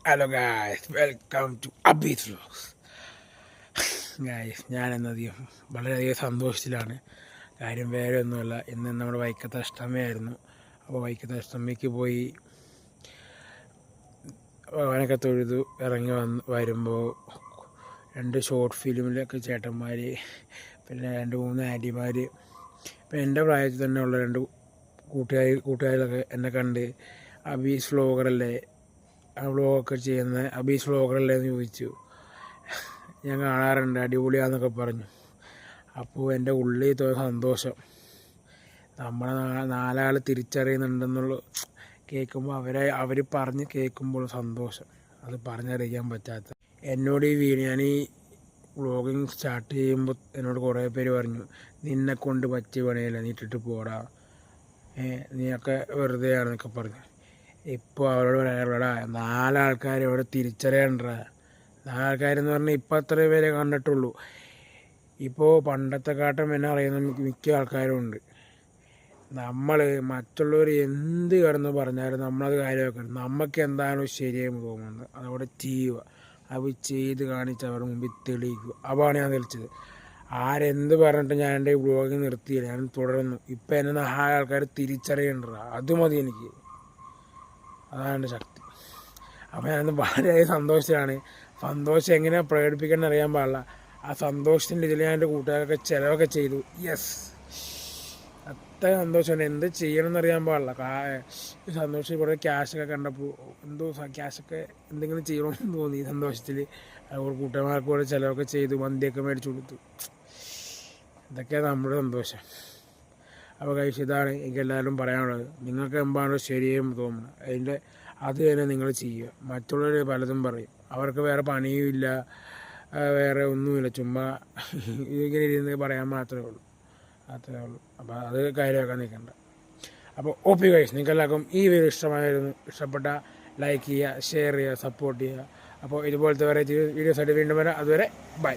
Hello guys, welcome to Abi's vlogs. Guys, ഞാനെന്നധികം വളരെയധികം സന്തോഷത്തിലാണ്. കാര്യം വേറെ ഒന്നുമല്ല, ഇന്ന് നമ്മുടെ വൈക്കത്തെ അഷ്ടമിയായിരുന്നു. അപ്പോൾ വൈക്കത്തെ അഷ്ടമിക്ക് പോയി ഭഗവാനൊക്കെ തൊഴുതു ഇറങ്ങി വരുമ്പോൾ 2 ഷോർട്ട് ഫിലിമിലൊക്കെ ചേട്ടന്മാർ, പിന്നെ 2-3 ആൻറ്റിമാർ, പിന്നെ എൻ്റെ പ്രായത്തിൽ തന്നെ ഉള്ള 2 കൂട്ടുകാരിലൊക്കെ എന്നെ കണ്ട് അബീസ് വ്ലോഗറല്ലേ, ആ വ്ലോഗൊക്കെ ചെയ്യുന്ന അബീസ് വ്ലോഗറല്ലേ എന്ന് ചോദിച്ചു. ഞാൻ കാണാറുണ്ട്, അടിപൊളിയാന്നൊക്കെ പറഞ്ഞു. അപ്പോൾ എൻ്റെ ഉള്ളിൽ തോന്നിയ സന്തോഷം, നമ്മളെ 4 ആൾ തിരിച്ചറിയുന്നുണ്ടെന്നുള്ള കേൾക്കുമ്പോൾ അവർ പറഞ്ഞ് കേൾക്കുമ്പോൾ സന്തോഷം അത് പറഞ്ഞറിയിക്കാൻ പറ്റാത്ത. എന്നോട് ഞാൻ ഈ വ്ലോഗിങ് സ്റ്റാർട്ട് ചെയ്യുമ്പോൾ എന്നോട് കുറേ പേര് പറഞ്ഞു, നിന്നെ കൊണ്ട് പറ്റിയ പണിയല്ല, നീ ഇട്ടിട്ട് പോടാ, നീയൊക്കെ വെറുതെയാണെന്നൊക്കെ പറഞ്ഞു. ഇപ്പോൾ അവരോട് പറയാനുള്ളടാ, 4 ആൾക്കാർ ഇവിടെ തിരിച്ചറിയണ്ടാ. 4 ആൾക്കാരെന്ന് പറഞ്ഞാൽ ഇപ്പം അത്ര പേരെ കണ്ടിട്ടുള്ളൂ. ഇപ്പോൾ പണ്ടത്തെ കാട്ടം എന്നെ അറിയുന്ന മിക്ക ആൾക്കാരും ഉണ്ട്. നമ്മൾ മറ്റുള്ളവർ എന്ത് കിടന്ന് പറഞ്ഞാലും നമ്മളത് കാര്യമാക്കണം. നമുക്ക് എന്താണോ ശരിയെന്ന് തോന്നുന്നത് അതവിടെ ചെയ്യുക, അത് ചെയ്ത് കാണിച്ച് അവരുടെ മുമ്പിൽ തെളിയിക്കുക. അതാണ് ഞാൻ തെളിച്ചത്. ആരെന്ത് പറഞ്ഞിട്ട് ഞാൻ എൻ്റെ വ്ലോഗിങ് നിർത്തിയില്ല, ഞാൻ തുടർന്നു. ഇപ്പം എന്നെ 4 ആൾക്കാർ തിരിച്ചറിയണ്ടാ, അത് മതി എനിക്ക്. അതാണ് എൻ്റെ ശക്തി. അപ്പോൾ ഞാനന്ന് വളരെയധികം സന്തോഷത്തിലാണ്. സന്തോഷം എങ്ങനെ പ്രകടിപ്പിക്കണം അറിയാൻ പാടില്ല. ആ സന്തോഷത്തിൻ്റെ ഇതിൽ ഞാൻ എൻ്റെ കൂട്ടുകാരൊക്കെ ചിലവൊക്കെ ചെയ്തു. യെസ്, അത്ര സന്തോഷമാണ്. എന്ത് ചെയ്യണമെന്ന് അറിയാൻ പാടില്ല. സന്തോഷത്തിൽ കുറേ ക്യാഷൊക്കെ കണ്ടപ്പോൾ എന്തോ ക്യാഷൊക്കെ എന്തെങ്കിലും ചെയ്യണമെന്ന് തോന്നി. സന്തോഷത്തിൽ കൂട്ടുകാർക്ക് കൂടെ ചിലവൊക്കെ ചെയ്തു, മന്തിയൊക്കെ മേടിച്ചു കൊടുത്തു. ഇതൊക്കെയാണ് നമ്മുടെ സന്തോഷം. അപ്പോൾ കഴിച്ച് ഇതാണ് എനിക്ക് എല്ലാവരും പറയാനുള്ളത്. നിങ്ങൾക്ക് എന്താണോ ശരിയെന്ന് തോന്നുന്നത് അത് തന്നെ നിങ്ങൾ ചെയ്യുക. മറ്റുള്ളവർ പലതും പറയും, അവർക്ക് വേറെ പണിയും ഇല്ല, വേറെ ഒന്നുമില്ല, ചുമ്മാ ഇങ്ങനെ ഇരുന്ന് പറയാൻ മാത്രമേ ഉള്ളൂ. അപ്പോൾ അത് കാര്യമാക്കാൻ നിൽക്കണ്ട. അപ്പോൾ ഓപ്പി ഗൈസ്, നിങ്ങൾക്ക് എല്ലാവർക്കും ഈ വീഡിയോ ഇഷ്ടപ്പെട്ട ലൈക്ക് ചെയ്യുക, ഷെയർ ചെയ്യുക, സപ്പോർട്ട് ചെയ്യുക. അപ്പോൾ ഇതുപോലത്തെ വെറൈറ്റി വീഡിയോസായിട്ട് വീണ്ടും വരാം. അതുവരെ ബൈ.